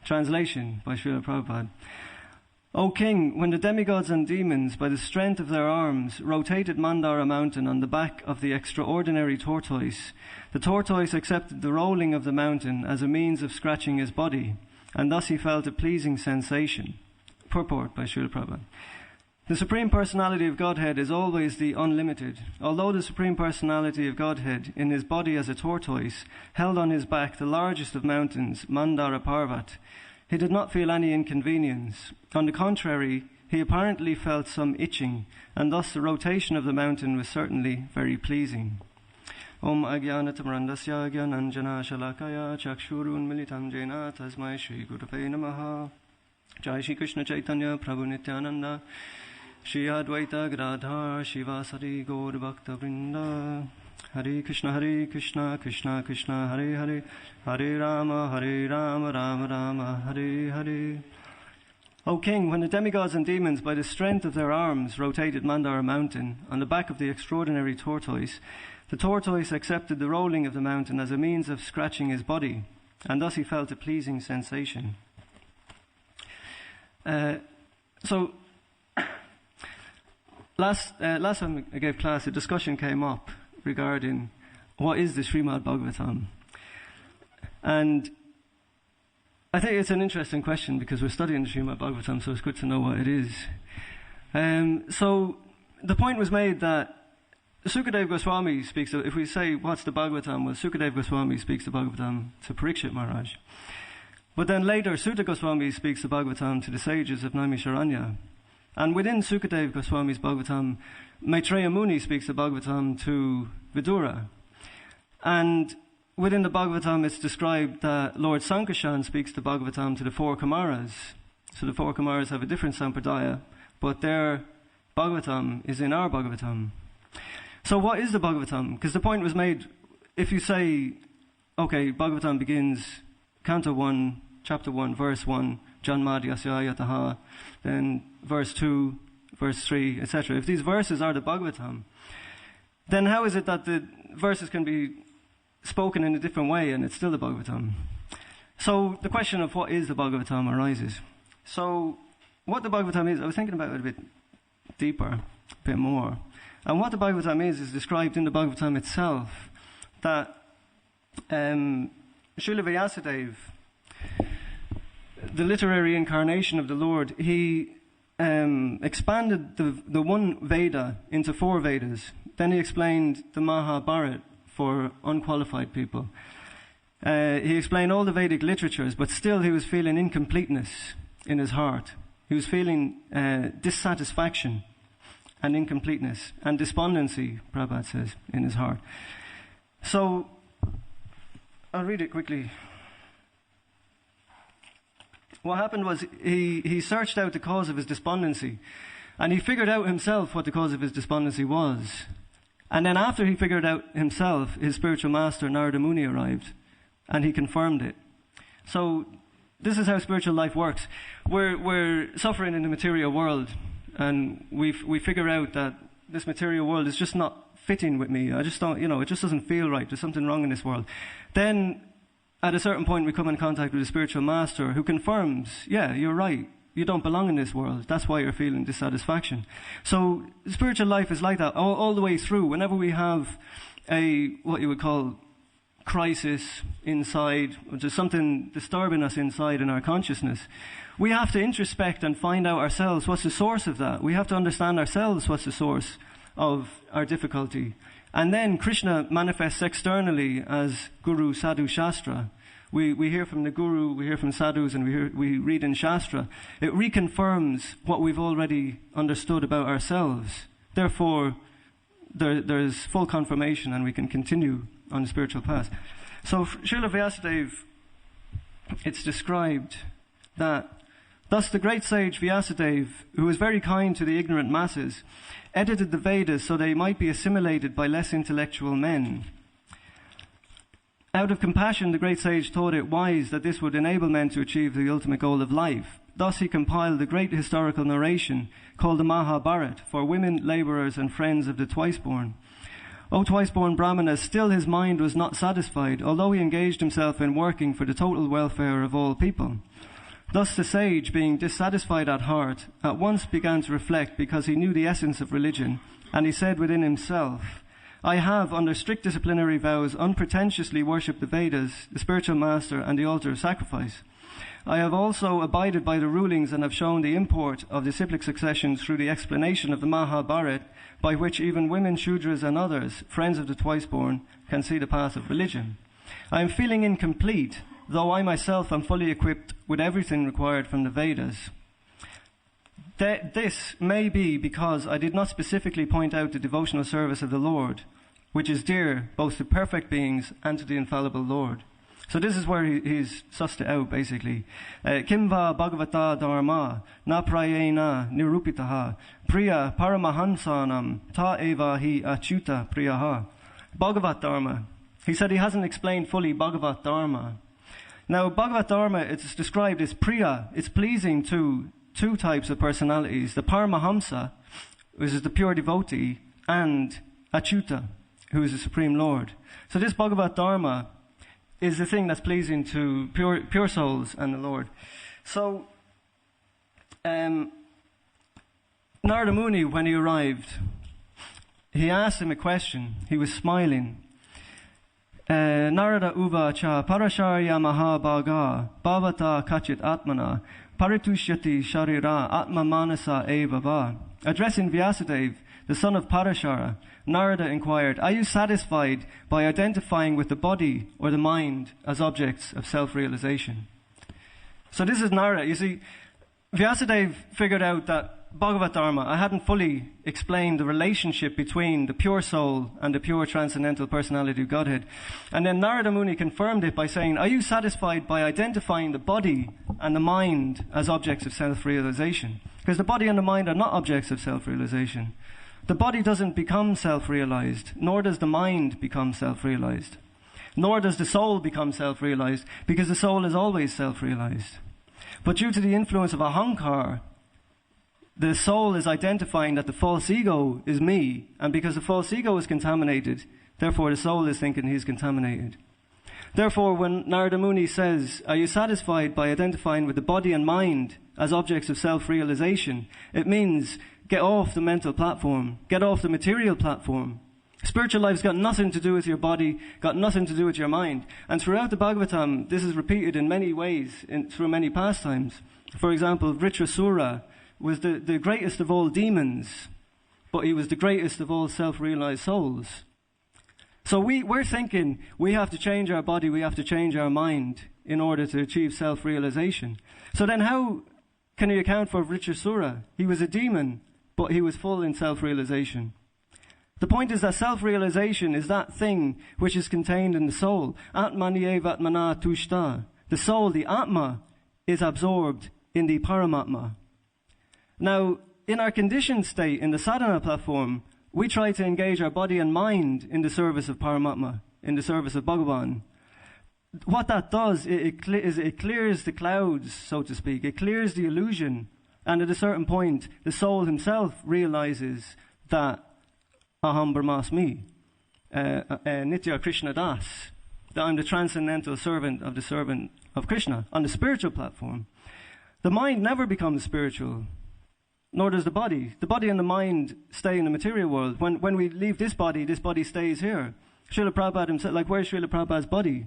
Translation by Srila Prabhupada. O king, when the demigods and demons, by the strength of their arms, rotated Mandara mountain on the back of the extraordinary tortoise, the tortoise accepted the rolling of the mountain as a means of scratching his body, and thus he felt a pleasing sensation. Purport by Srila Prabhupada. The Supreme Personality of Godhead is always the unlimited. Although the Supreme Personality of Godhead, in his body as a tortoise, held on his back the largest of mountains, Mandara Parvat, he did not feel any inconvenience. On the contrary, he apparently felt some itching, and thus the rotation of the mountain was certainly very pleasing. Om Ajnanatamrandasya Jnananjana Shalakaya Chakshurun Militam Jena Tasmai Shri Gurave Namaha. Jai Shri Krishna Chaitanya Prabhu Nityananda Shri Advaita Gadadhar Shivasari Gaur Bhakta Vrinda. Hare Krishna Krishna Krishna Hare Hare Hare Rama Rama Rama Hare Hare. O king, when the demigods and demons by the strength of their arms rotated Mandara mountain on the back of the extraordinary tortoise, the tortoise accepted the rolling of the mountain as a means of scratching his body, and thus he felt a pleasing sensation. So last time I gave class, a discussion came up regarding what is the Srimad Bhagavatam. And I think it's an interesting question because we're studying the Srimad Bhagavatam, so it's good to know what it is. So the point was made that Sukadeva Goswami speaks of, if we say what's the Bhagavatam, well, Sukadeva Goswami speaks the Bhagavatam to Parikshit Maharaj. But then later, Sutta Goswami speaks the Bhagavatam to the sages of Naimisharanya. And within Sukadeva Goswami's Bhagavatam, Maitreya Muni speaks the Bhagavatam to Vidura. And within the Bhagavatam, it's described that Lord Sankarshan speaks the Bhagavatam to the four Kumaras. So the four Kumaras have a different sampradaya, but their Bhagavatam is in our Bhagavatam. So what is the Bhagavatam? Because the point was made, if you say, okay, Bhagavatam begins, Canto 1, Chapter 1, Verse 1, Janmadhyasya Yataha, then Verse 2, Verse 3, etc. If these verses are the Bhagavatam, then how is it that the verses can be spoken in a different way and it's still the Bhagavatam? So the question of what is the Bhagavatam arises. So what the Bhagavatam is, I was thinking about it a bit deeper, a bit more. And what the Bhagavatam is described in the Bhagavatam itself, that Srila Vyasadeva, the literary incarnation of the Lord, he expanded the one Veda into four Vedas. Then he explained the Mahabharata for unqualified people. He explained all the Vedic literatures, but still he was feeling incompleteness in his heart. He was feeling dissatisfaction and incompleteness and despondency, Prabhupada says, in his heart. So, I'll read it quickly. What happened was he searched out the cause of his despondency, and he figured out himself what the cause of his despondency was. And then after he figured out himself, his spiritual master, Narada Muni, arrived, and he confirmed it. So this is how spiritual life works. We're suffering in the material world, and we figure out that this material world is just not fitting with me. I just don't, it just doesn't feel right. There's something wrong in this world. Then at a certain point we come in contact with a spiritual master who confirms, yeah, you're right. You don't belong in this world. That's why you're feeling dissatisfaction. So spiritual life is like that all the way through. Whenever we have what you would call crisis inside, or just something disturbing us inside in our consciousness, we have to introspect and find out ourselves what's the source of that. We have to understand ourselves what's the source of our difficulty. And then Krishna manifests externally as Guru, Sadhu, Shastra. We hear from the Guru, we hear from sadhus, and we read in Shastra. It reconfirms what we've already understood about ourselves. Therefore, there's full confirmation, and we can continue on the spiritual path. So, Srila Vyasadeva, it's described that, thus the great sage Vyasadeva, who was very kind to the ignorant masses, edited the Vedas so they might be assimilated by less intellectual men. Out of compassion, the great sage thought it wise that this would enable men to achieve the ultimate goal of life. Thus he compiled a great historical narration called the Mahabharata for women, labourers and friends of the twice-born. O twice-born Brahmana, still his mind was not satisfied, although he engaged himself in working for the total welfare of all people. Thus the sage, being dissatisfied at heart, at once began to reflect, because he knew the essence of religion, and he said within himself, I have, under strict disciplinary vows, unpretentiously worshipped the Vedas, the spiritual master, and the altar of sacrifice. I have also abided by the rulings and have shown the import of the cyclic successions through the explanation of the Mahabharata, by which even women, Shudras, and others, friends of the twice-born, can see the path of religion. I am feeling incomplete, though I myself am fully equipped with everything required from the Vedas. This may be because I did not specifically point out the devotional service of the Lord, which is dear both to perfect beings and to the infallible Lord. So this is where he's sussed it out, basically. Kimva Bhagavata Dharma na prayena nirupitaha priya paramahansanam ta eva hi achyuta priyaha. Bhagavat Dharma. He said he hasn't explained fully Bhagavat Dharma. Now, Bhagavat Dharma, it's described as priya. It's pleasing to two types of personalities. The Paramahamsa, which is the pure devotee, and Achyuta, who is the Supreme Lord. So this Bhagavat Dharma is the thing that's pleasing to pure souls and the Lord. So, Narada Muni, when he arrived, he asked him a question. He was smiling. Narada Uvacha Parasharya Mahabhaga Bhavata Kachit Atmana Paritushyati Sharira Atma Manasa Evava. Addressing Vyasadeva, the son of Parashara, Narada inquired, are you satisfied by identifying with the body or the mind as objects of self-realization? So this is Narada. You see, Vyasadeva figured out that Bhagavat Dharma, I hadn't fully explained the relationship between the pure soul and the pure transcendental personality of Godhead. And then Narada Muni confirmed it by saying, are you satisfied by identifying the body and the mind as objects of self-realization? Because the body and the mind are not objects of self-realization. The body doesn't become self-realized, nor does the mind become self-realized, nor does the soul become self-realized, because the soul is always self-realized. But due to the influence of ahankar, the soul is identifying that the false ego is me, and because the false ego is contaminated, therefore the soul is thinking he's contaminated. Therefore, when Narada Muni says, are you satisfied by identifying with the body and mind as objects of self-realization, it means get off the mental platform, get off the material platform. Spiritual life's got nothing to do with your body, got nothing to do with your mind. And throughout the Bhagavatam, this is repeated in many ways, through many pastimes. For example, Vritrasura was the greatest of all demons, but he was the greatest of all self-realized souls. So we're thinking we have to change our body, we have to change our mind in order to achieve self-realization. So then how can you account for Vritrasura? He was a demon, but he was full in self-realization. The point is that self-realization is that thing which is contained in the soul. Atmanyevatmana tushta. The soul, the Atma, is absorbed in the Paramatma. Now, in our conditioned state, in the sadhana platform, we try to engage our body and mind in the service of Paramatma, in the service of Bhagavan. What that does, it clears the clouds, so to speak. It clears the illusion. And at a certain point, the soul himself realizes that Aham Brahmasmi, Nitya Krishna Das, that I'm the transcendental servant of Krishna on the spiritual platform. The mind never becomes spiritual, nor does the body. The body and the mind stay in the material world. When we leave this body stays here. Srila Prabhupada himself, like where's Srila Prabhupada's body?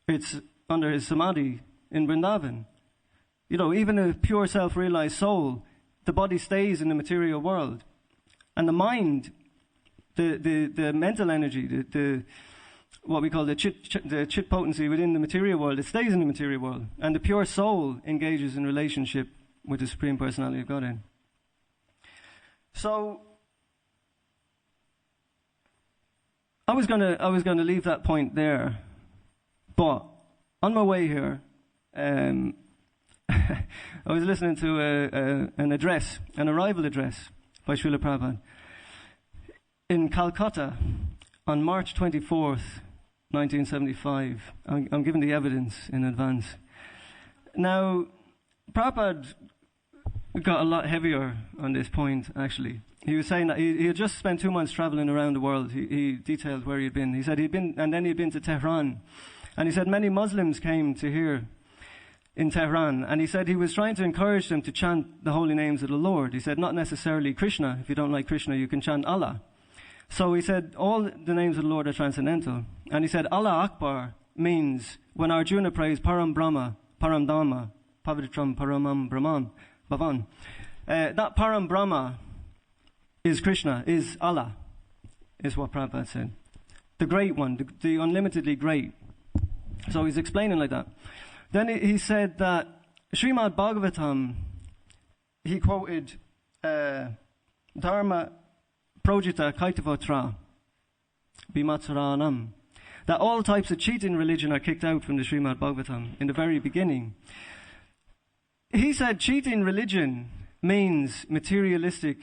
It's under his samadhi in Vrindavan. You know, even a pure self-realized soul, the body stays in the material world. And the mind, the mental energy, the what we call the chit potency within the material world, it stays in the material world. And the pure soul engages in relationship with the Supreme Personality of Godhead. So I was gonna leave that point there, but on my way here, I was listening to an arrival address by Srila Prabhupada in Calcutta on March 24th, 1975. I'm giving the evidence in advance. Now, Prabhupada got a lot heavier on this point, actually. He was saying that he had just spent 2 months traveling around the world. He detailed where he'd been. He said he'd been to Tehran. And he said many Muslims came to hear in Tehran, and he said he was trying to encourage them to chant the holy names of the Lord. He said, not necessarily Krishna. If you don't like Krishna, you can chant Allah. So he said, all the names of the Lord are transcendental. And he said, Allah Akbar means, when Arjuna prays Param Brahma, Param Dhamma, Pavitram Paramam Brahman, Bhavan, that Param Brahma is Krishna, is Allah, is what Prabhupada said. The great one, the unlimitedly great. So he's explaining like that. Then he said that Srimad Bhagavatam, he quoted Dharma Projita Kaitavatra Bimatsaranam, that all types of cheating religion are kicked out from the Srimad Bhagavatam in the very beginning. He said cheating religion means materialistic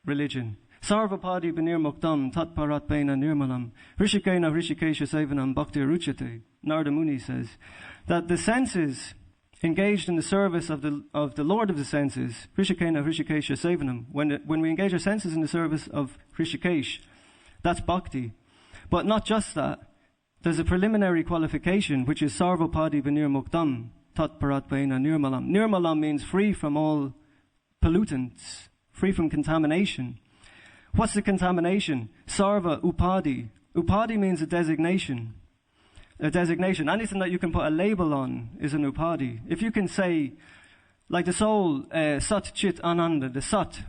religion. Sarvapadi Banir Muktam Tat Parat Bena Nirmalam Rishikena Rishikesha Sevanam Bhakti Ruchate. Narada Muni says that the senses engaged in the service of the Lord of the senses, Rishikena Rishikesha Sevanam, when we engage our senses in the service of Rishikesh, that's bhakti. But not just that. There's a preliminary qualification, which is Sarvapadi Banir Muktam Tat Parat Bena Nirmalam. Nirmalam means free from all pollutants, free from contamination. What's the contamination? Sarva Upadi. Upadi means a designation. A designation. Anything that you can put a label on is an upadi. If you can say, like the soul, Sat Chit Ananda, the Sat,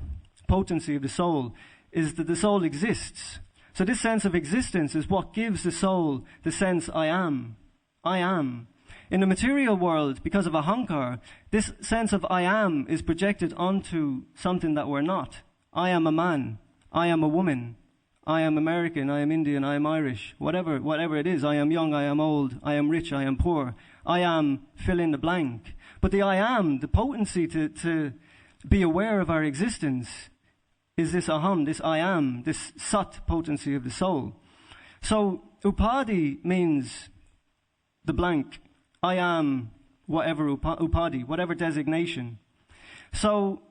potency of the soul, is that the soul exists. So this sense of existence is what gives the soul the sense I am. I am. In the material world, because of ahankar, this sense of I am is projected onto something that we're not. I am a man. I am a woman. I am American, I am Indian, I am Irish, whatever it is. I am young, I am old, I am rich, I am poor. I am, fill in the blank. But the I am, the potency to be aware of our existence, is this aham, this I am, this sat potency of the soul. So upadi means the blank. I am whatever upadi, whatever designation. So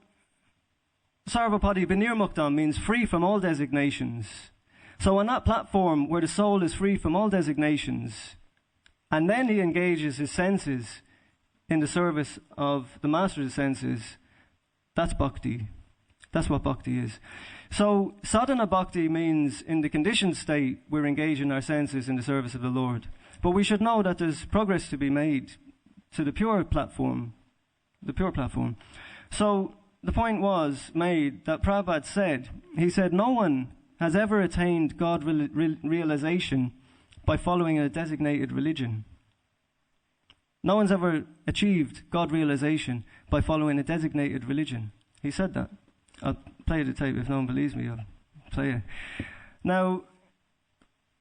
Sarvapadi Banir Muktam means free from all designations. So on that platform where the soul is free from all designations, and then he engages his senses in the service of the master of the senses, that's bhakti. That's what bhakti is. So sadhana bhakti means in the conditioned state we're engaging our senses in the service of the Lord. But we should know that there's progress to be made to the pure platform. The pure platform. So the point was made that Prabhupada said, he said, no one has ever attained God realization by following a designated religion. No one's ever achieved God realization by following a designated religion. He said that. I'll play the tape. If no one believes me, I'll play it. Now,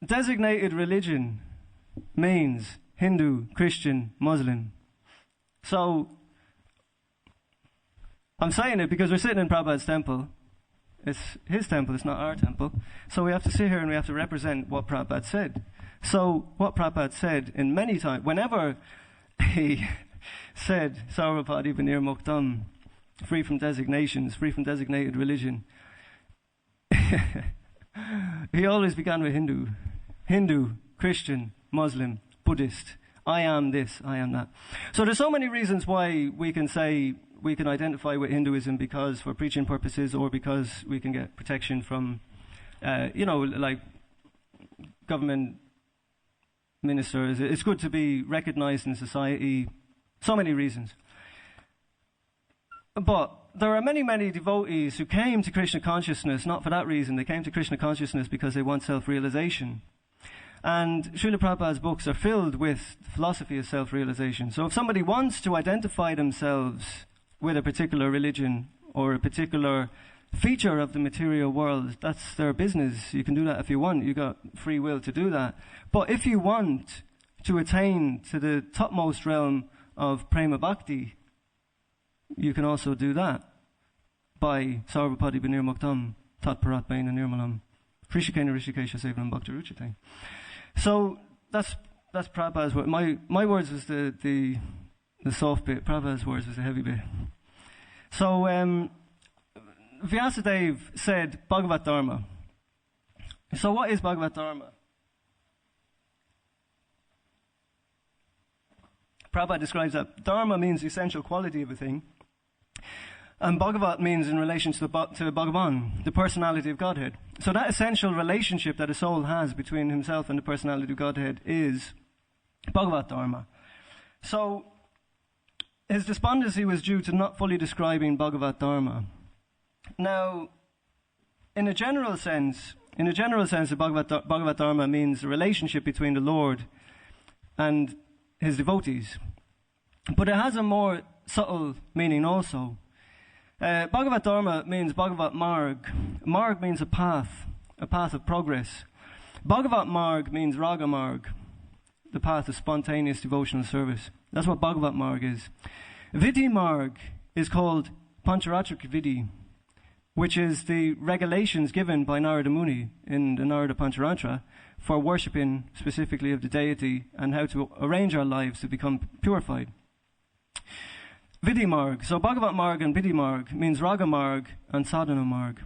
designated religion means Hindu, Christian, Muslim. So, I'm saying it because we're sitting in Prabhupada's temple. It's his temple, it's not our temple. So we have to sit here and we have to represent what Prabhupada said. So what Prabhupada said in many times, whenever he said, Sarvapadi Banir Muktam, free from designations, free from designated religion, he always began with Hindu. Hindu, Christian, Muslim, Buddhist. I am this, I am that. So there's so many reasons why we can say we can identify with Hinduism, because for preaching purposes, or because we can get protection from, like government ministers. It's good to be recognized in society. So many reasons. But there are many, many devotees who came to Krishna consciousness not for that reason. They came to Krishna consciousness because they want self-realization. And Srila Prabhupada's books are filled with the philosophy of self-realization. So if somebody wants to identify themselves with a particular religion or a particular feature of the material world, that's their business. You can do that if you want. You've got free will to do that. But if you want to attain to the topmost realm of prema bhakti, you can also do that by Sarvapadi Banir Muktam Tat Parat Bena Nirmalam Rishikena Rishikesha Sevanam Bhakti Ruchate. So that's Prabhupada's word. My words was the soft bit. Prabhupada's words was the heavy bit. So Vyasadeva said Bhagavat Dharma. So what is Bhagavat Dharma? Prabhupada describes that dharma means the essential quality of a thing, and Bhagavat means in relation to Bhagavan, the personality of Godhead. So that essential relationship that a soul has between himself and the personality of Godhead is Bhagavat Dharma. So his despondency was due to not fully describing Bhagavat Dharma. Now, in a general sense, the Bhagavat Dharma means the relationship between the Lord and his devotees. But it has a more subtle meaning also. Bhagavat Dharma means Bhagavat Marg. Marg means a path of progress. Bhagavat Marg means Raga Marg, the path of spontaneous devotional service. That's what Bhagavat Marg is. Vidhi Marg is called Pancharatrik Vidhi, which is the regulations given by Narada Muni in the Narada Pancharatra for worshipping specifically of the deity and how to arrange our lives to become purified. Vidhi Marg. So Bhagavat Marg and Vidhi Marg means Raga Marg and Sadhana Marg.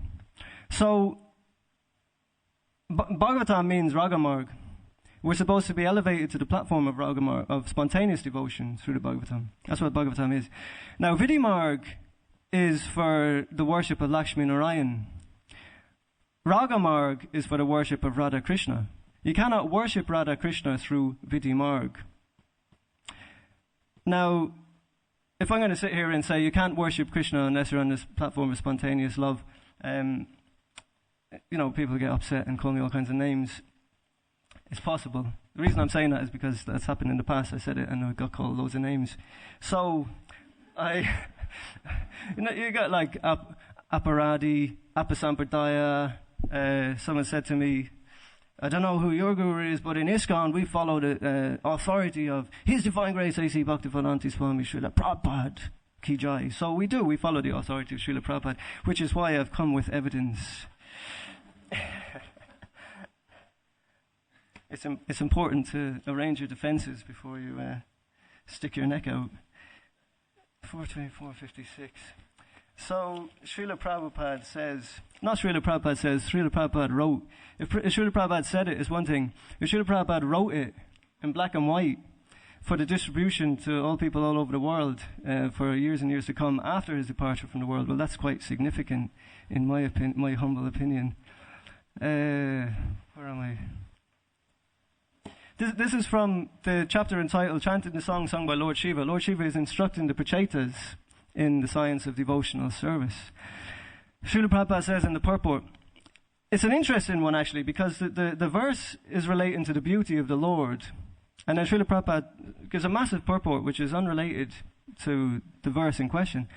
So Bhagavatam means Raga Marg. We're supposed to be elevated to the platform of Raga Marg, of spontaneous devotion through the Bhagavatam. That's what Bhagavatam is. Now Vidhi Marg is for the worship of Lakshmi Narayan. Raga Marg is for the worship of Radha Krishna. You cannot worship Radha Krishna through Vidhi Marg. Now, if I'm going to sit here and say you can't worship Krishna unless you're on this platform of spontaneous love, people get upset and call me all kinds of names. It's possible. The reason I'm saying that is because that's happened in the past. I said it and I got called loads of names. So, you got like Aparadi, Apasampradaya. Someone said to me, I don't know who your guru is, but in ISKCON we follow the authority of His Divine Grace A.C. Bhaktivedanta Swami Srila Prabhupada Ki Jai. So we follow the authority of Srila Prabhupada, which is why I've come with evidence. It's important to arrange your defenses before you stick your neck out. 424.56. So Srila Prabhupada says, Srila Prabhupada wrote. If Srila Prabhupada said it, it's one thing. If Srila Prabhupada wrote it in black and white for the distribution to all people all over the world for years and years to come after his departure from the world, well, that's quite significant in my humble opinion. Where am I? This is from the chapter entitled Chanting the Song Sung by Lord Shiva. Lord Shiva is instructing the Prachetas in the science of devotional service. Srila Prabhupada says in the purport, it's an interesting one actually, because the verse is relating to the beauty of the Lord. And then Srila Prabhupada gives a massive purport which is unrelated to the verse in question.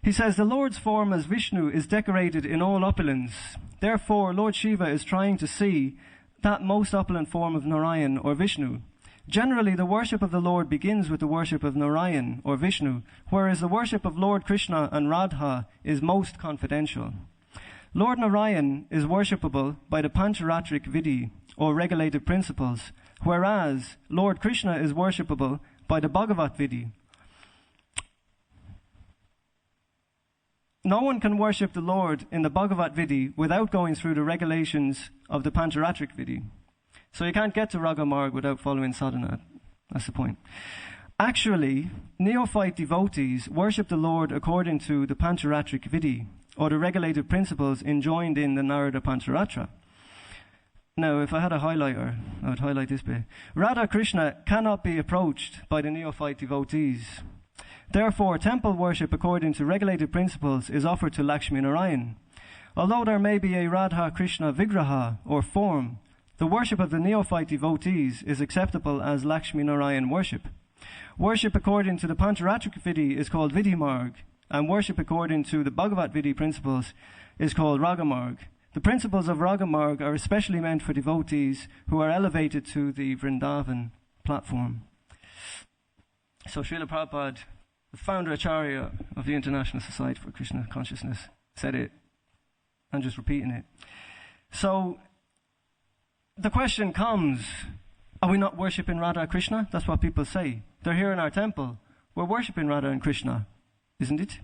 He says, the Lord's form as Vishnu is decorated in all opulence. Therefore, Lord Shiva is trying to see that most opulent form of Narayan or Vishnu. Generally, the worship of the Lord begins with the worship of Narayan or Vishnu, whereas the worship of Lord Krishna and Radha is most confidential. Lord Narayan is worshipable by the Pancharatrik Vidhi, or regulated principles, whereas Lord Krishna is worshipable by the Bhagavat Vidhi. No one can worship the Lord in the Bhagavat Vidhi without going through the regulations of the Pancharatrik Vidhi. So you can't get to Raga Marg without following sadhana. That's the point. Actually, neophyte devotees worship the Lord according to the Pancharatrik Vidhi, or the regulated principles enjoined in the Narada Pancharatra. Now, if I had a highlighter, I would highlight this bit. Radha Krishna cannot be approached by the neophyte devotees. Therefore, temple worship according to regulated principles is offered to Lakshmi Narayan. Although there may be a Radha Krishna Vigraha, or form, the worship of the neophyte devotees is acceptable as Lakshmi Narayan worship. Worship according to the Pancharatrik Vidhi is called Vidhi Marg, and worship according to the Bhagavat Vidhi principles is called Raga Marg. The principles of Raga Marg are especially meant for devotees who are elevated to the Vrindavan platform. So Srila Prabhupada, the founder Acharya of the International Society for Krishna Consciousness, said it. I'm just repeating it. So the question comes, are we not worshipping Radha Krishna? That's what people say. They're here in our temple. We're worshipping Radha and Krishna, isn't it?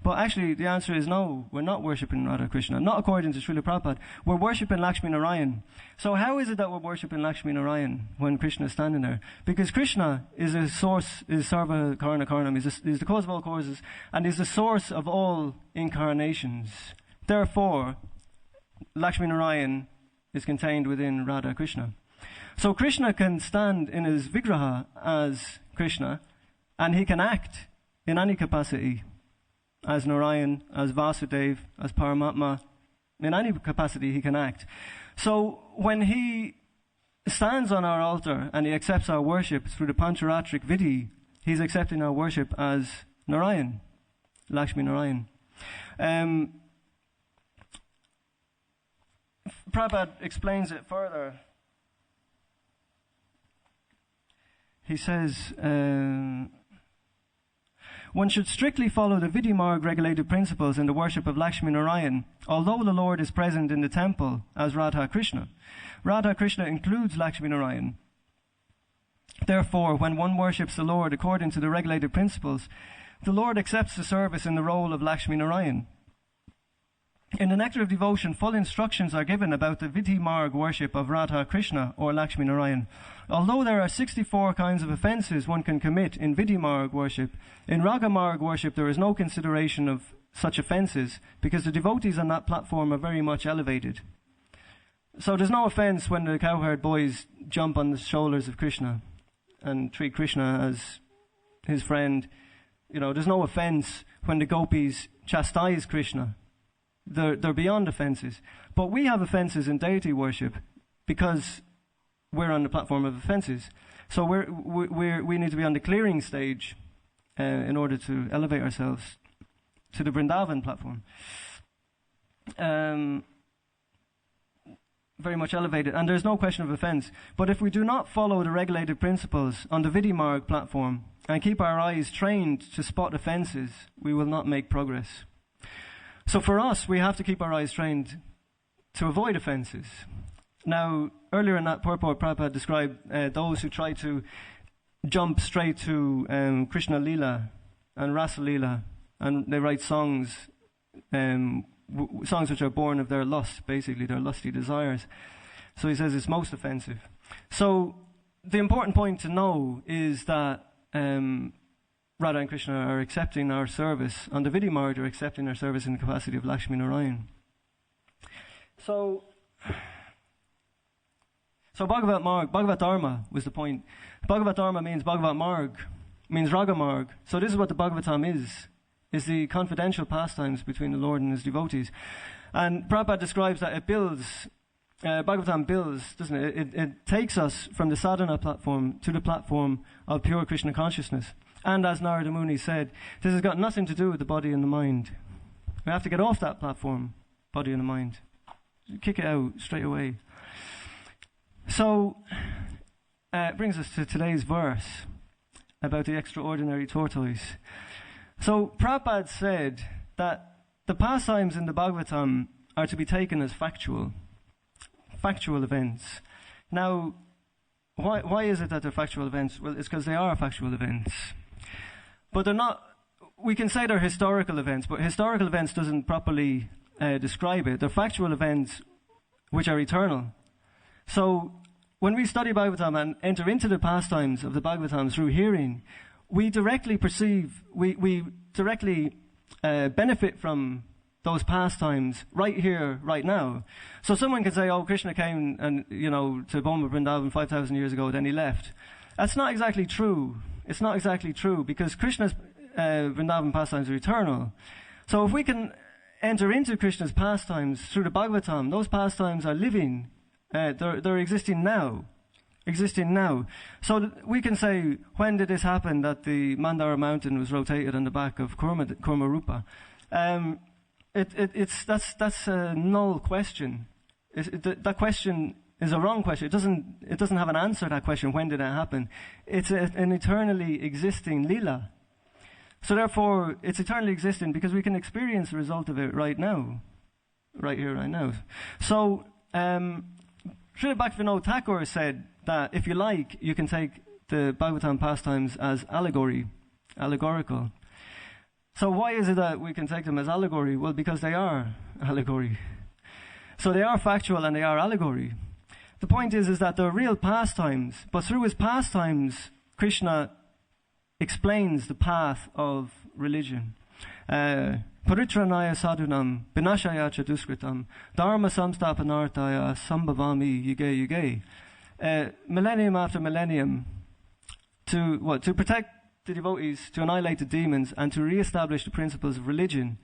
But actually, the answer is no, we're not worshipping Radha Krishna, not according to Srila Prabhupada. We're worshipping Lakshmi Narayan. So how is it that we're worshipping Lakshmi Narayan when Krishna is standing there? Because Krishna is a source, is Sarva Karana Karanam, is the cause of all causes, and is the source of all incarnations. Therefore, Lakshmi Narayan is contained within Radha Krishna. So Krishna can stand in his Vigraha as Krishna, and he can act in any capacity, as Narayan, as Vasudev, as Paramatma. In any capacity he can act. So when he stands on our altar and he accepts our worship through the Pancharatric Vidhi, he's accepting our worship as Narayan, Lakshmi Narayan. Prabhupada explains it further. He says, one should strictly follow the Vidhi-marg regulated principles in the worship of Lakshmi Narayan, although the Lord is present in the temple as Radha Krishna. Radha Krishna includes Lakshmi Narayan. Therefore, when one worships the Lord according to the regulated principles, the Lord accepts the service in the role of Lakshmi Narayan. In the Nectar of Devotion, full instructions are given about the Vidhi-marg worship of Radha Krishna or Lakshmi Narayan. Although there are 64 kinds of offences one can commit in Vidhi-marg worship, in Raga-marg worship there is no consideration of such offences because the devotees on that platform are very much elevated. So there's no offence when the cowherd boys jump on the shoulders of Krishna and treat Krishna as his friend. You know, there's no offence when the gopis chastise Krishna. They're beyond offences. But we have offences in deity worship because we're on the platform of offences. So we need to be on the clearing stage in order to elevate ourselves to the Vrindavan platform. Very much elevated, and there's no question of offence. But if we do not follow the regulated principles on the Vidhi-marg platform and keep our eyes trained to spot offences, we will not make progress. So for us, we have to keep our eyes trained to avoid offences. Now, earlier in that purport, Prabhupada described those who try to jump straight to Krishna Leela and Rasa Leela, and they write songs, songs which are born of their lust, basically, their lusty desires. So he says it's most offensive. So the important point to know is that Radha and Krishna are accepting our service. On the Vidhi-marg, are accepting our service in the capacity of Lakshmi Narayan. So Bhagavat Dharma was the point. Bhagavat Dharma means Bhagavat Marg, means Raga Marg. So this is what the Bhagavatam is the confidential pastimes between the Lord and his devotees. And Prabhupada describes that it builds, Bhagavatam builds, doesn't it? It takes us from the sadhana platform to the platform of pure Krishna consciousness. And as Narada Muni said, this has got nothing to do with the body and the mind. We have to get off that platform, body and the mind. Kick it out straight away. So, it brings us to today's verse about the extraordinary tortoise. So, Prabhupada said that the pastimes in the Bhagavatam are to be taken as factual events. Now, why is it that they're factual events? Well, it's because they are factual events. But they're not, we can say they're historical events, but historical events doesn't properly describe it. They're factual events which are eternal. So when we study Bhagavatam and enter into the pastimes of the Bhagavatam through hearing, we directly perceive, we directly benefit from those pastimes right here, right now. So someone can say, oh, Krishna came and, to Boma Vrindavan 5,000 years ago, then he left. That's not exactly true. It's not exactly true because Krishna's Vrindavan pastimes are eternal. So if we can enter into Krishna's pastimes through the Bhagavatam, those pastimes are living. They're existing now. So we can say, when did this happen that the Mandara mountain was rotated on the back of Kurma Rupa? That's a null question. That question is a wrong question. It doesn't have an answer to that question, when did that happen? It's an eternally existing lila. So therefore, it's eternally existing because we can experience the result of it right now. Right here, right now. So, Srila Bhaktivinoda Thakur said that if you like, you can take the Bhagavatam pastimes as allegorical. So why is it that we can take them as allegory? Well, because they are allegory. So they are factual and they are allegory. The point is that they're real pastimes, but through his pastimes, Krishna explains the path of religion. Paritranaya sadhunam, vinashaya cha duskritam, dharma samstapanartaya sambhavami yuge yuge. Millennium after millennium, to protect the devotees, to annihilate the demons, and to re-establish the principles of religion,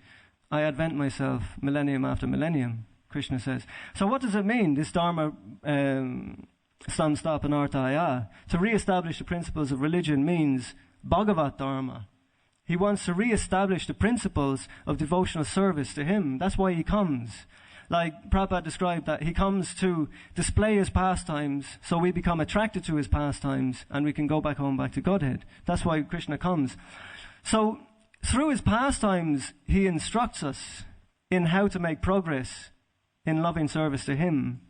I advent myself millennium after millennium, Krishna says. So what does it mean, this dharma samstapanartaya? To re-establish the principles of religion means Bhagavat Dharma. He wants to re-establish the principles of devotional service to him. That's why he comes. Like Prabhupada described, that he comes to display his pastimes so we become attracted to his pastimes and we can go back home, back to Godhead. That's why Krishna comes. So through his pastimes, he instructs us in how to make progress in loving service to him.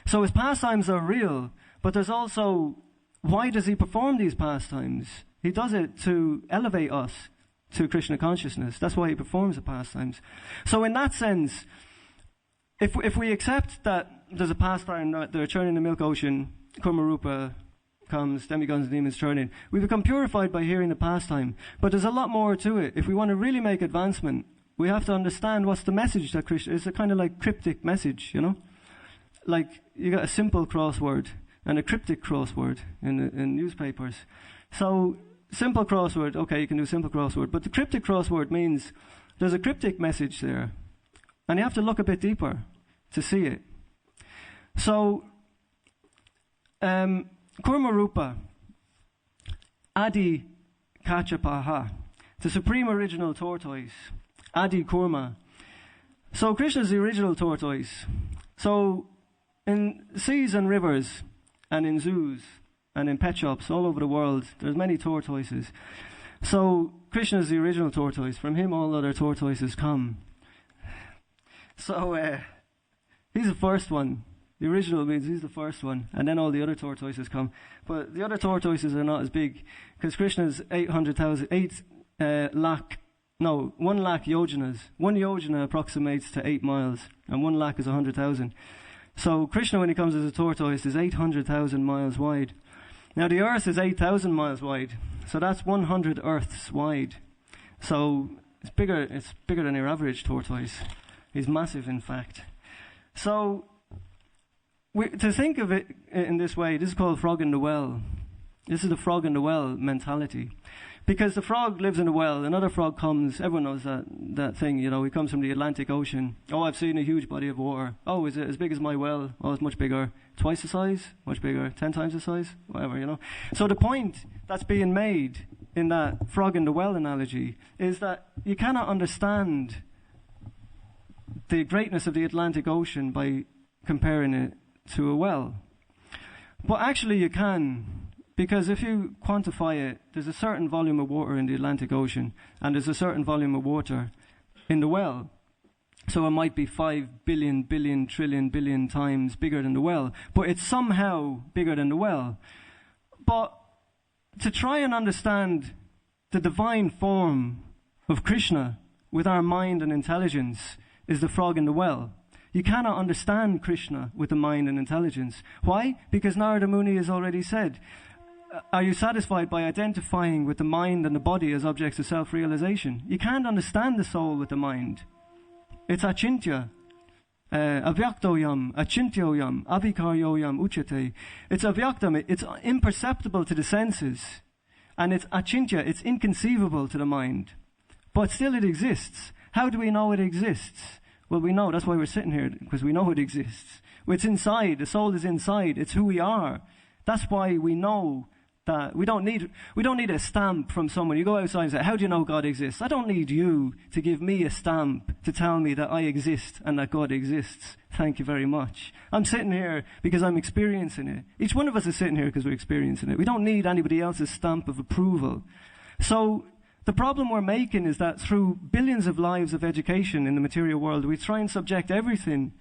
So his pastimes are real, but there's also, why does he perform these pastimes? He does it to elevate us to Krishna consciousness. That's why he performs the pastimes. So in that sense, if we accept that there's a pastime, that they're churning the milk ocean, Kurma comes, demigods and demons churning, we become purified by hearing the pastime. But there's a lot more to it. If we want to really make advancement, we have to understand what's the message that Krishna, it's a kind of like cryptic message, you know? Like you got a simple crossword and a cryptic crossword in newspapers. So simple crossword, okay, you can do simple crossword, but the cryptic crossword means there's a cryptic message there, and you have to look a bit deeper to see it. So, Kurma Rupa, Adi Kachapaha, the supreme original tortoise, Adi Kurma. So Krishna is the original tortoise. So in seas and rivers and in zoos and in pet shops all over the world, there's many tortoises. So Krishna is the original tortoise. From him all other tortoises come. So he's the first one. The original means he's the first one, and then all the other tortoises come. But the other tortoises are not as big, because Krishna's 1 lakh yojanas. 1 yojana approximates to 8 miles, and 1 lakh is 100,000. So Krishna, when he comes as a tortoise, is 800,000 miles wide. Now the earth is 8,000 miles wide, so that's 100 earths wide. So it's bigger than your average tortoise. He's massive, in fact. So to think of it in this way, this is called frog in the well. This is the frog in the well mentality. Because the frog lives in a well, another frog comes, everyone knows that thing, you know, he comes from the Atlantic Ocean. Oh, I've seen a huge body of water. Oh, is it as big as my well? Oh, it's much bigger. Twice the size? Much bigger. 10 times the size? Whatever, you know. So the point that's being made in that frog in the well analogy is that you cannot understand the greatness of the Atlantic Ocean by comparing it to a well. But actually you can. Because if you quantify it, there's a certain volume of water in the Atlantic Ocean, and there's a certain volume of water in the well. So it might be 5 billion trillion times bigger than the well, but it's somehow bigger than the well. But to try and understand the divine form of Krishna with our mind and intelligence is the frog in the well. You cannot understand Krishna with the mind and intelligence. Why? Because Narada Muni has already said, are you satisfied by identifying with the mind and the body as objects of self-realization? You can't understand the soul with the mind. It's achintya. Avyaktoyam, achintyoyam, avikaryoyam uchate. It's avyaktam, it's imperceptible to the senses. And it's achintya, it's inconceivable to the mind. But still it exists. How do we know it exists? Well, we know, that's why we're sitting here, because we know it exists. It's inside, the soul is inside, it's who we are. That's why we know that we don't need a stamp from someone. You go outside and say, how do you know God exists? I don't need you to give me a stamp to tell me that I exist and that God exists. Thank you very much. I'm sitting here because I'm experiencing it. Each one of us is sitting here because we're experiencing it. We don't need anybody else's stamp of approval. So the problem we're making is that through billions of lives of education in the material world, we try and subject everything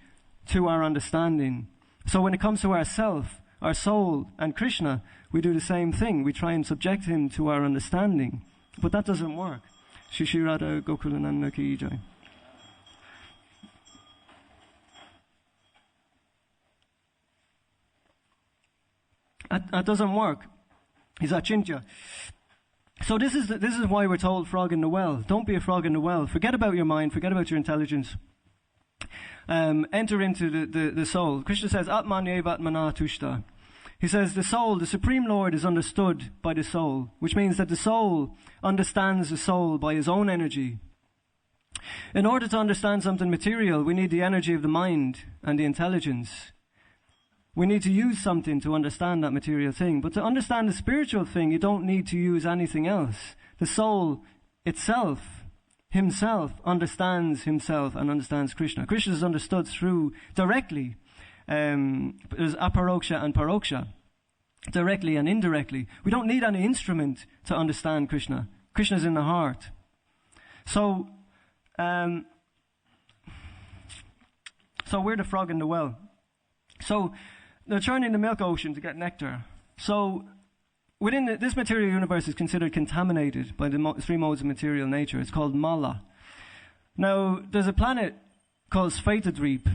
to our understanding. So when it comes to ourself, our soul, and Krishna, we do the same thing. We try and subject him to our understanding. But that doesn't work. Shishirada Gokulananda Ki Jai. That doesn't work. He's achintya. So this is why we're told frog in the well. Don't be a frog in the well. Forget about your mind. Forget about your intelligence. Enter into the soul. Krishna says, Atmanyevatmana tushta. He says the soul, the Supreme Lord, is understood by the soul, which means that the soul understands the soul by his own energy. In order to understand something material, we need the energy of the mind and the intelligence. We need to use something to understand that material thing. But to understand the spiritual thing, you don't need to use anything else. The soul itself, himself, understands himself and understands Krishna. Krishna is understood through directly. There's aparoksha and paroksha, directly and indirectly. We don't need any instrument to understand Krishna. Krishna is in the heart. So we're the frog in the well. So they're churning the milk ocean to get nectar. So within this material universe is considered contaminated by the three modes of material nature. It's called Mala. Now, there's a planet called Svetadreep,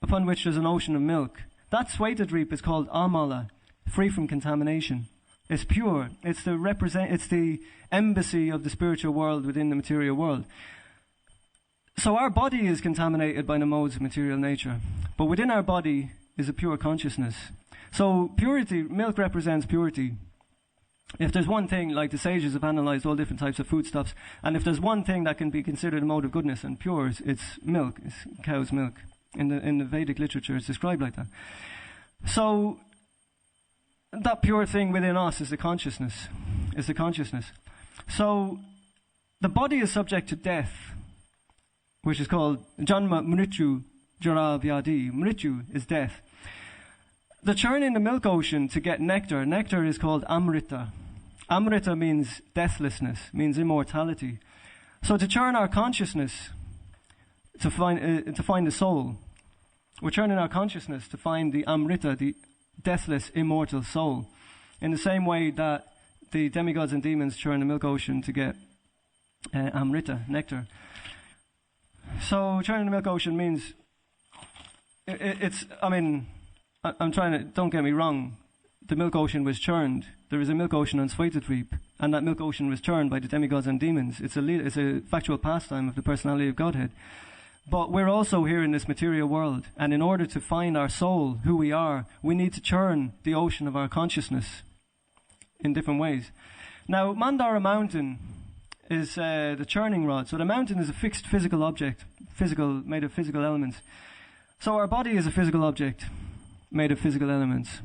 upon which there's an ocean of milk. That Svetadreep is called Amala, free from contamination. It's pure. It's the embassy of the spiritual world within the material world. So our body is contaminated by the modes of material nature. But within our body is a pure consciousness. So purity, milk represents purity. If there's one thing, like the sages have analysed all different types of foodstuffs, and if there's one thing that can be considered a mode of goodness and pure, it's milk, it's cow's milk. In the Vedic literature, it's described like that. So that pure thing within us is the consciousness. So the body is subject to death, which is called Janma Mrityu Jara Vyadi. Mrityu is death. The churn in the milk ocean to get nectar. Nectar is called Amrita. Amrita means deathlessness, means immortality. So to churn our consciousness, to find the soul, we're churning our consciousness to find the Amrita, the deathless, immortal soul. In the same way that the demigods and demons churn the milk ocean to get Amrita, nectar. So churning the milk ocean means don't get me wrong, the milk ocean was churned. There is a milk ocean on Svetadreep, and that milk ocean was churned by the demigods and demons. It's a factual pastime of the personality of Godhead. But we're also here in this material world, and in order to find our soul, who we are, we need to churn the ocean of our consciousness in different ways. Now, Mandara Mountain is the churning rod. So the mountain is a fixed physical object, made of physical elements. So our body is a physical object made of physical elements.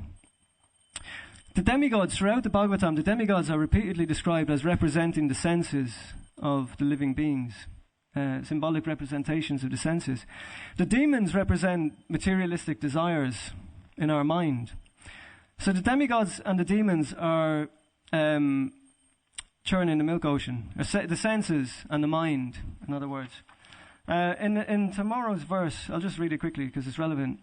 The demigods, throughout the Bhagavatam, the demigods are repeatedly described as representing the senses of the living beings, symbolic representations of the senses. The demons represent materialistic desires in our mind. So the demigods and the demons are churning the milk ocean, the senses and the mind, in other words. In tomorrow's verse, I'll just read it quickly because it's relevant.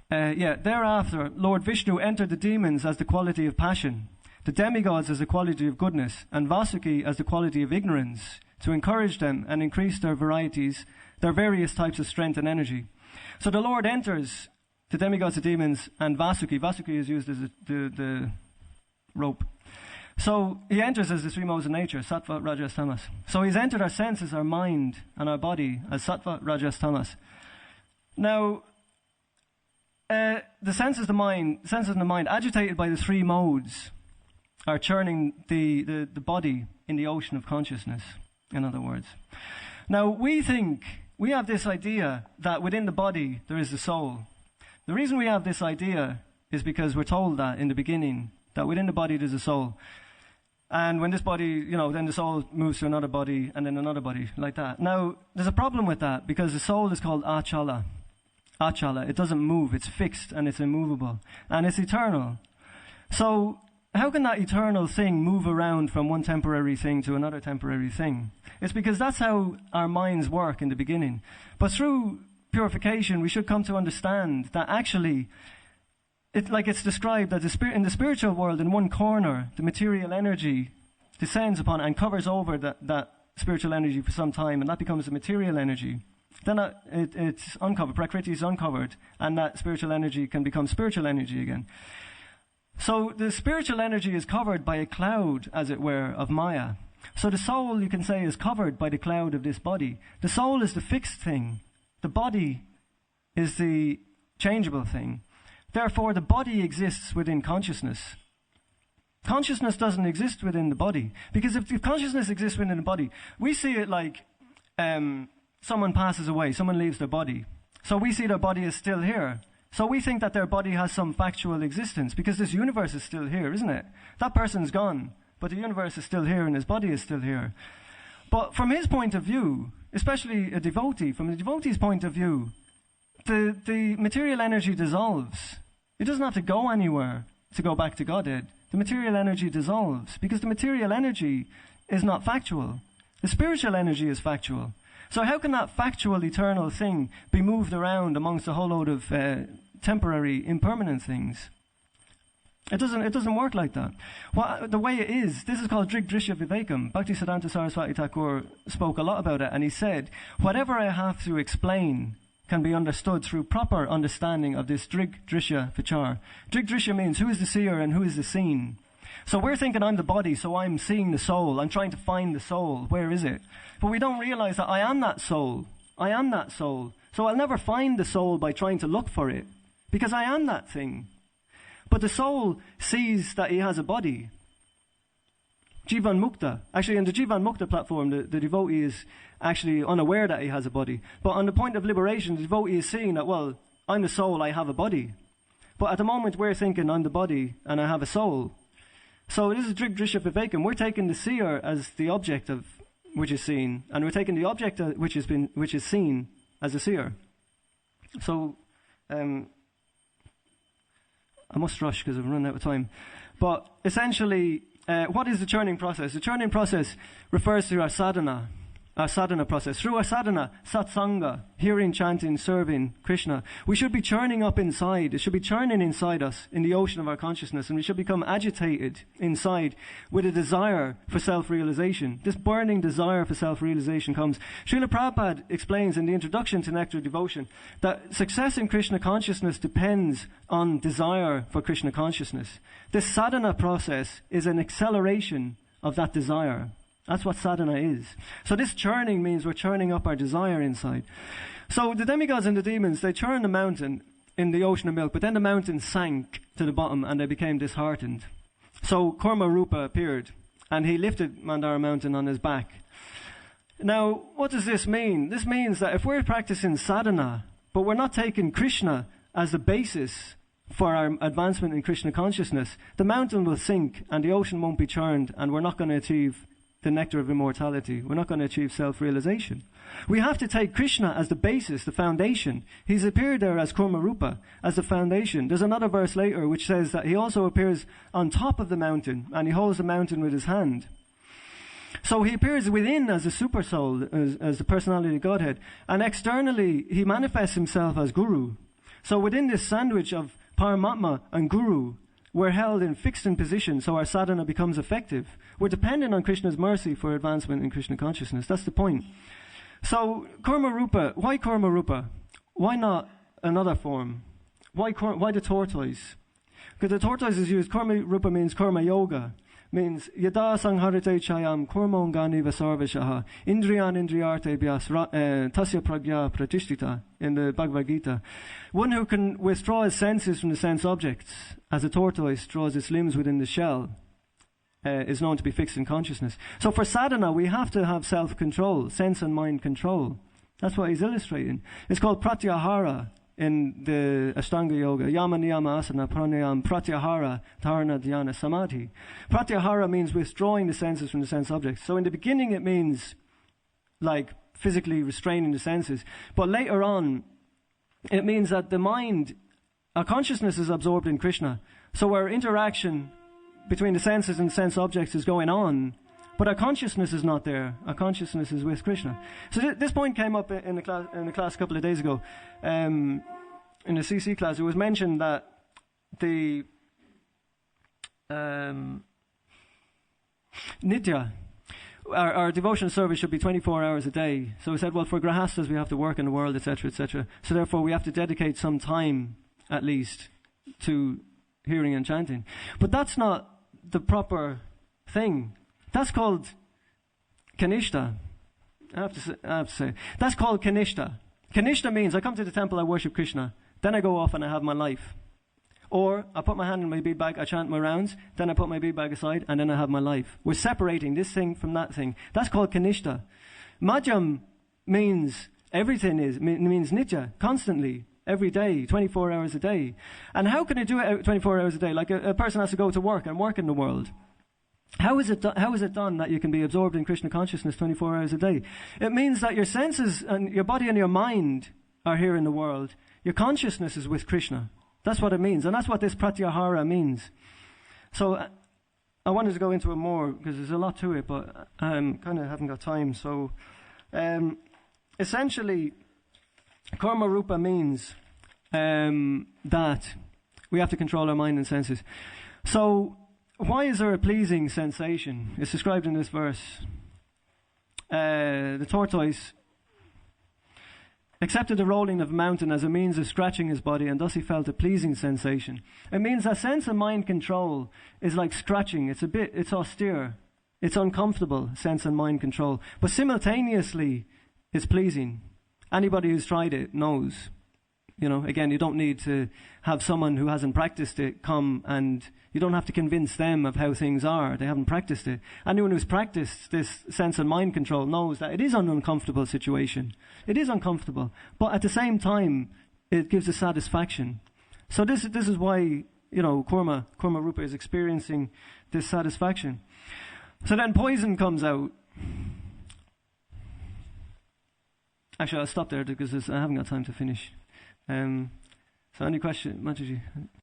Thereafter, Lord Vishnu entered the demons as the quality of passion, the demigods as the quality of goodness, and Vasuki as the quality of ignorance, to encourage them and increase their various types of strength and energy. So the Lord enters the demigods, the demons, and Vasuki. Vasuki is used as the rope. So he enters as the three modes of nature, sattva, rajas, tamas. So he's entered our senses, our mind, and our body as sattva, rajas, tamas. Now, the senses in the mind, agitated by the three modes, are churning the body in the ocean of consciousness, in other words. Now, we have this idea that within the body there is the soul. The reason we have this idea is because we're told that in the beginning, that within the body there's a soul. And when this body, then the soul moves to another body and then another body, like that. Now, there's a problem with that because the soul is called achala. Achala, it doesn't move, it's fixed and it's immovable. And it's eternal. So, how can that eternal thing move around from one temporary thing to another temporary thing? It's because that's how our minds work in the beginning. But through purification, we should come to understand that actually it's described that in the spiritual world, in one corner, the material energy descends upon and covers over that spiritual energy for some time, and that becomes the material energy. Then it's uncovered, Prakriti is uncovered, and that spiritual energy can become spiritual energy again. So the spiritual energy is covered by a cloud, as it were, of Maya. So the soul, you can say, is covered by the cloud of this body. The soul is the fixed thing. The body is the changeable thing. Therefore, the body exists within consciousness. Consciousness doesn't exist within the body. Because if consciousness exists within the body, we see it like someone passes away, someone leaves their body. So we see their body is still here. So we think that their body has some factual existence because this universe is still here, isn't it? That person's gone, but the universe is still here and his body is still here. But from his point of view, especially a devotee, from the devotee's point of view, the material energy dissolves. It doesn't have to go anywhere to go back to Godhead. The material energy dissolves because the material energy is not factual. The spiritual energy is factual. So how can that factual, eternal thing be moved around amongst a whole load of temporary, impermanent things? It doesn't work like that. The way it is, this is called Drig Drishya Vivekam. Bhaktisiddhanta Saraswati Thakur spoke a lot about it, and he said, whatever I have to explain can be understood through proper understanding of this Drig Drishya Vichar. Drig Drishya means who is the seer and who is the seen. So we're thinking I'm the body, so I'm seeing the soul. I'm trying to find the soul. Where is it? But we don't realize that I am that soul. I am that soul. So I'll never find the soul by trying to look for it, because I am that thing. But the soul sees that he has a body. Jivan Mukta. Actually, in the Jivan Mukta platform, the devotee is actually unaware that he has a body. But on the point of liberation, the devotee is seeing that, well, I'm the soul, I have a body. But at the moment, we're thinking I'm the body and I have a soul. So this is Drig Drishya Vivekam. We're taking the seer as the object of which is seen, and we're taking the object which is seen as a seer. So I must rush because I've run out of time. But essentially, what is the churning process? The churning process refers to our sadhana process. Through our sadhana, satsanga, hearing, chanting, serving Krishna, we should be churning up inside. It should be churning inside us in the ocean of our consciousness, and we should become agitated inside with a desire for self-realization. This burning desire for self-realization comes. Srila Prabhupada explains in the introduction to Nectar of Devotion that success in Krishna consciousness depends on desire for Krishna consciousness. This sadhana process is an acceleration of that desire. That's what sadhana is. So this churning means we're churning up our desire inside. So the demigods and the demons, they churned the mountain in the ocean of milk, but then the mountain sank to the bottom and they became disheartened. So Kurma Rupa appeared and he lifted Mandara mountain on his back. Now, what does this mean? This means that if we're practicing sadhana, but we're not taking Krishna as the basis for our advancement in Krishna consciousness, the mountain will sink and the ocean won't be churned and we're not going to achieve the nectar of immortality. We're not going to achieve self-realization. We have to take Krishna as the basis, the foundation. He's appeared there as Kurma Rupa, as the foundation. There's another verse later which says that he also appears on top of the mountain and he holds the mountain with his hand. So he appears within as a super soul, as the personality of Godhead, and externally he manifests himself as Guru. So within this sandwich of Paramatma and Guru, we're held in fixed in position, so our sadhana becomes effective. We're dependent on Krishna's mercy for advancement in Krishna consciousness. That's the point. So, Kurma Rupa. Why Kurma Rupa? Why not another form? Why the tortoise? Because the tortoise is used, Kurma Rupa means Kurma Yoga. Means, Yada Sangharite Chayam Kurmongani Vasarvashaha Indriyan Indriyarte Byas Tasya Pragya Pratishtita in the Bhagavad Gita. One who can withdraw his senses from the sense objects, as a tortoise draws its limbs within the shell, is known to be fixed in consciousness. So for sadhana, we have to have self-control, sense and mind control. That's what he's illustrating. It's called pratyahara in the Ashtanga Yoga. Yama Niyama Asana Pranayam Pratyahara Dharana Dhyana Samadhi. Pratyahara means withdrawing the senses from the sense objects. So in the beginning it means like physically restraining the senses. But later on it means that the mind, our consciousness is absorbed in Krishna. So our interaction between the senses and sense objects is going on, but our consciousness is not there. Our consciousness is with Krishna. So this point came up in the class a couple of days ago. In the CC class, it was mentioned that the Nitya, our devotional service should be 24 hours a day. So we said, well, for grahastas we have to work in the world, etc., etc. So therefore we have to dedicate some time, at least, to hearing and chanting. But that's not the proper thing. That's called kanishta. I have to say. That's called kanishta. Kanishta means I come to the temple, I worship Krishna. Then I go off and I have my life. Or I put my hand in my bead bag, I chant my rounds, then I put my bead bag aside, and then I have my life. We're separating this thing from that thing. That's called kanishta. Madhyam means everything means nitya, constantly, every day, 24 hours a day. And how can I do it 24 hours a day? Like a person has to go to work and work in the world. How is it done that you can be absorbed in Krishna consciousness 24 hours a day? It means that your senses and your body and your mind are here in the world. Your consciousness is with Krishna. That's what it means. And that's what this pratyahara means. So I wanted to go into it more because there's a lot to it, but I kind of haven't got time. So essentially, karma rupa means that we have to control our mind and senses. So why is there a pleasing sensation? It's described in this verse. The tortoise accepted the rolling of a mountain as a means of scratching his body, and thus he felt a pleasing sensation. It means that sense and mind control is like scratching. It's austere. It's uncomfortable, sense and mind control. But simultaneously, it's pleasing. Anybody who's tried it knows. You know, again, you don't need to have someone who hasn't practiced it come, and you don't have to convince them of how things are. They haven't practiced it. Anyone who's practiced this sense and mind control knows that it is an uncomfortable situation. It is uncomfortable. But at the same time, it gives a satisfaction. So this is why, you know, Kurma Rupa is experiencing this satisfaction. So then poison comes out. Actually, I'll stop there because I haven't got time to finish. So any question, Mataji?